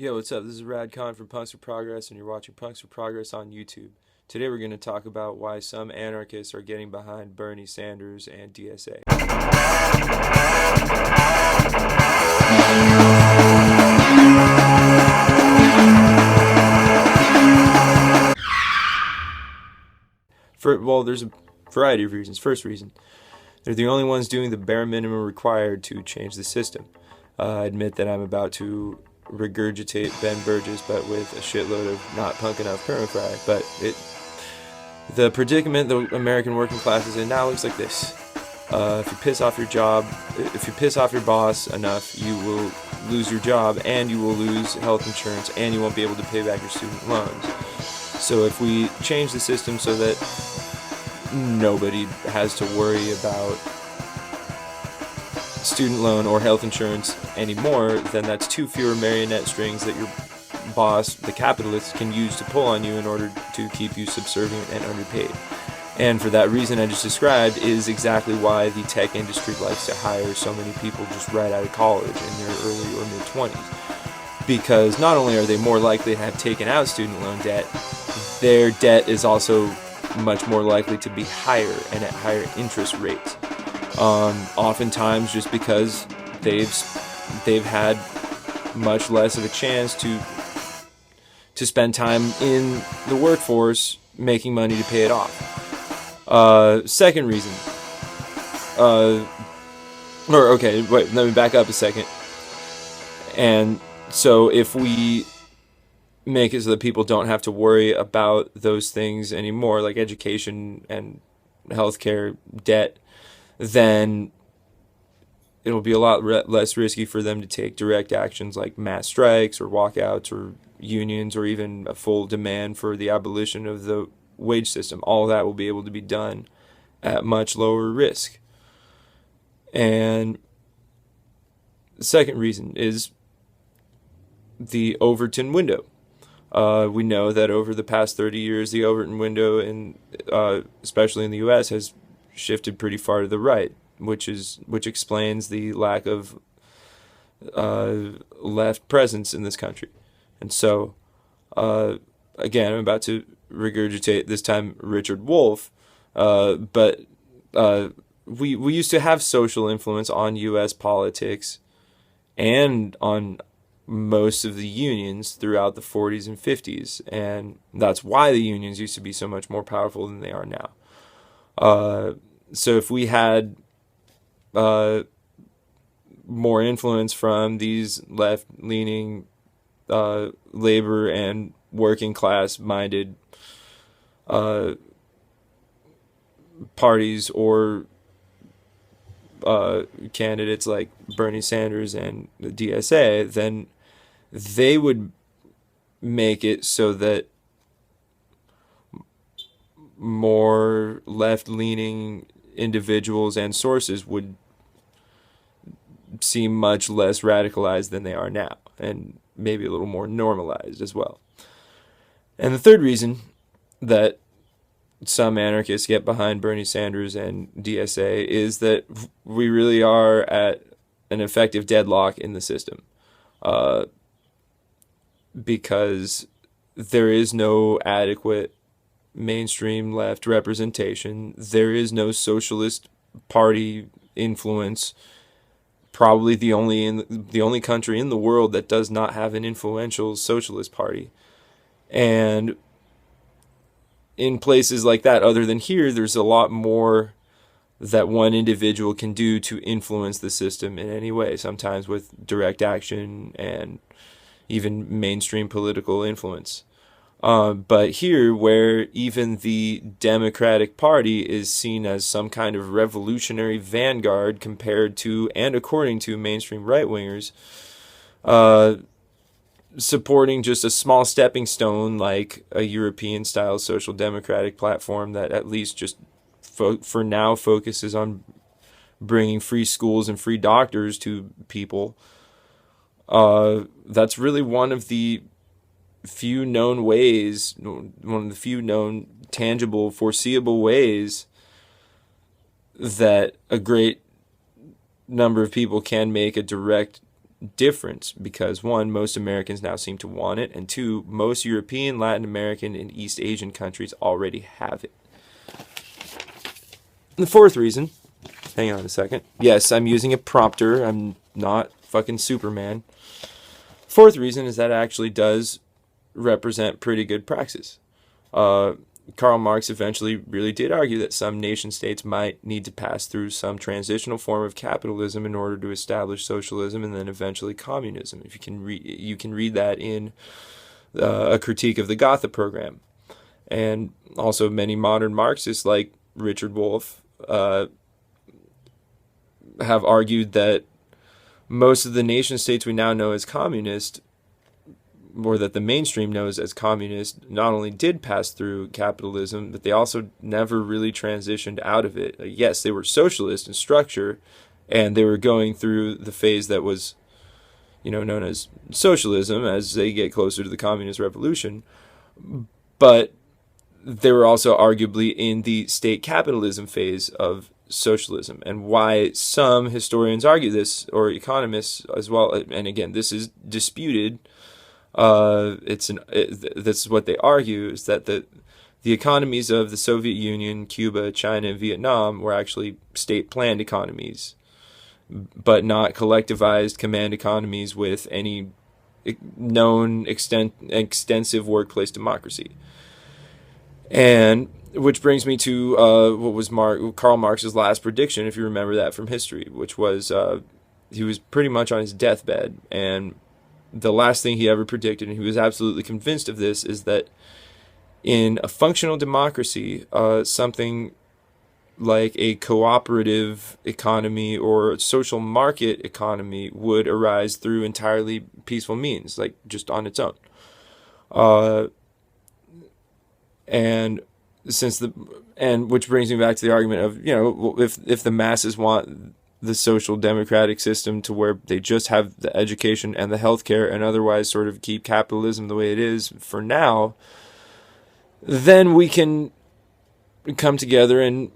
Yo, what's up? This is Radd from Punks for Progress, and you're watching Punks for Progress on YouTube. Today we're going to talk about why some anarchists are getting behind Bernie Sanders and DSA. There's a variety of reasons. First reason, they're the only ones doing the bare minimum required to change the system. I admit that I'm about to regurgitate Ben Burgess, but with a shitload of not punk enough permafrag. But the predicament the American working class is in now looks like this. If you piss off your boss enough, you will lose your job, and you will lose health insurance, and you won't be able to pay back your student loans. So if we change the system so that nobody has to worry about student loan or health insurance anymore, then that's two fewer marionette strings that your boss, the capitalist, can use to pull on you in order to keep you subservient and underpaid. And for that reason I just described is exactly why the tech industry likes to hire so many people just right out of college in their early or mid-20s. Because not only are they more likely to have taken out student loan debt, their debt is also much more likely to be higher and at higher interest rates. Oftentimes just because they've had much less of a chance to spend time in the workforce making money to pay it off. Second reason, let me back up a second. And so if we make it so that people don't have to worry about those things anymore, like education and healthcare debt, then it'll be a lot less risky for them to take direct actions like mass strikes or walkouts or unions or even a full demand for the abolition of the wage system. All of that will be able to be done at much lower risk. And the second reason is the Overton window. We know that over the past 30 years, the Overton window, especially in the U.S., has shifted pretty far to the right, which explains the lack of left presence in this country. And so, again, I'm about to regurgitate this time Richard Wolff, but we used to have social influence on U.S. politics and on most of the unions throughout the 40s and 50s, and that's why the unions used to be so much more powerful than they are now. So if we had more influence from these left-leaning labor and working class-minded parties or candidates like Bernie Sanders and the DSA, then they would make it so that more left-leaning individuals and sources would seem much less radicalized than they are now, and maybe a little more normalized as well. And the third reason that some anarchists get behind Bernie Sanders and DSA is that we really are at an effective deadlock in the system, because there is no adequate mainstream left representation. There is no socialist party influence. Probably the only country in the world that does not have an influential socialist party. And in places like that, other than here, there's a lot more that one individual can do to influence the system in any way, sometimes with direct action and even mainstream political influence. But here, where even the Democratic Party is seen as some kind of revolutionary vanguard compared to and according to mainstream right-wingers, supporting just a small stepping stone like a European-style social democratic platform that at least just for now focuses on bringing free schools and free doctors to people, that's really one of the few known ways, one of the few known tangible, foreseeable ways that a great number of people can make a direct difference because, one, most Americans now seem to want it, and two, most European, Latin American, and East Asian countries already have it. And the fourth reason, hang on a second. Yes, I'm using a prompter. I'm not fucking Superman. Fourth reason is that it actually does represent pretty good praxis. Karl Marx eventually really did argue that some nation states might need to pass through some transitional form of capitalism in order to establish socialism and then eventually communism. If you can read that in a critique of the Gotha program. And also many modern Marxists like Richard Wolff have argued that most of the nation states we now know as communist, or that the mainstream knows as communist, not only did pass through capitalism, but they also never really transitioned out of it. Yes, they were socialist in structure, and they were going through the phase that was, known as socialism as they get closer to the communist revolution. But they were also arguably in the state capitalism phase of socialism, and why some historians argue this, or economists as well, and again, this is disputed. This is what they argue, is that the economies of the Soviet Union, Cuba, China, and Vietnam were actually state-planned economies, but not collectivized command economies with any known extensive workplace democracy. And which brings me to what was Karl Marx's last prediction, if you remember that from history, which was he was pretty much on his deathbed, and the last thing he ever predicted, and he was absolutely convinced of this, is that in a functional democracy, something like a cooperative economy or social market economy would arise through entirely peaceful means, like just on its own. Which brings me back to the argument of, if the masses want the social democratic system to where they just have the education and the healthcare and otherwise sort of keep capitalism the way it is for now, then we can come together and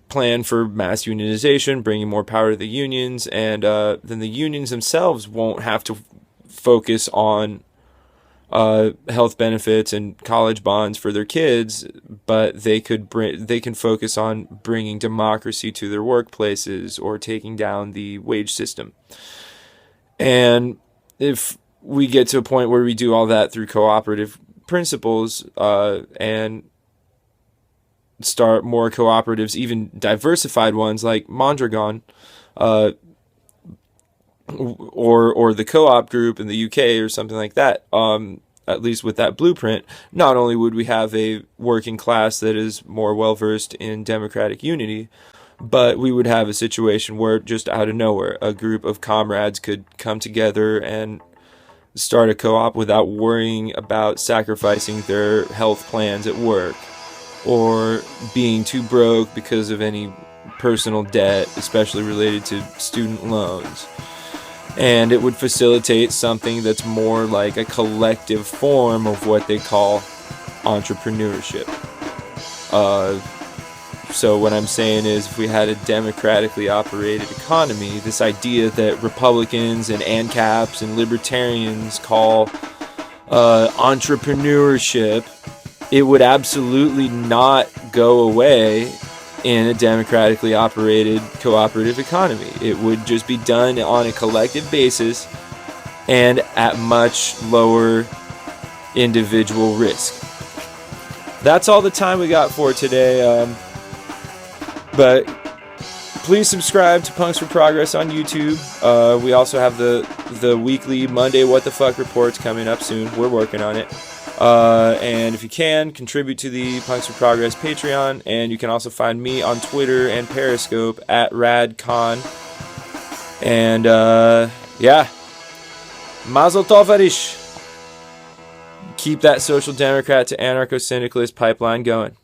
plan for mass unionization, bringing more power to the unions, and then the unions themselves won't have to focus on health benefits and college bonds for their kids, but they can focus on bringing democracy to their workplaces or taking down the wage system. And if we get to a point where we do all that through cooperative principles and start more cooperatives, even diversified ones like Mondragon, or the co-op group in the UK or something like that, at least with that blueprint, not only would we have a working class that is more well-versed in democratic unity, but we would have a situation where just out of nowhere, a group of comrades could come together and start a co-op without worrying about sacrificing their health plans at work or being too broke because of any personal debt, especially related to student loans. And it would facilitate something that's more like a collective form of what they call entrepreneurship. So what I'm saying is, if we had a democratically operated economy, this idea that Republicans and ANCAPs and libertarians call entrepreneurship, it would absolutely not go away in a democratically operated cooperative economy. It would just be done on a collective basis and at much lower individual risk. That's all the time we got for today. But please subscribe to Punks for Progress on YouTube. We also have the weekly Monday What the Fuck reports coming up soon. We're working on it. And if you can, contribute to the Punks for Progress Patreon. And you can also find me on Twitter and Periscope at RaddCon. And Mazel Tov Arish. Keep that social democrat to anarcho-syndicalist pipeline going.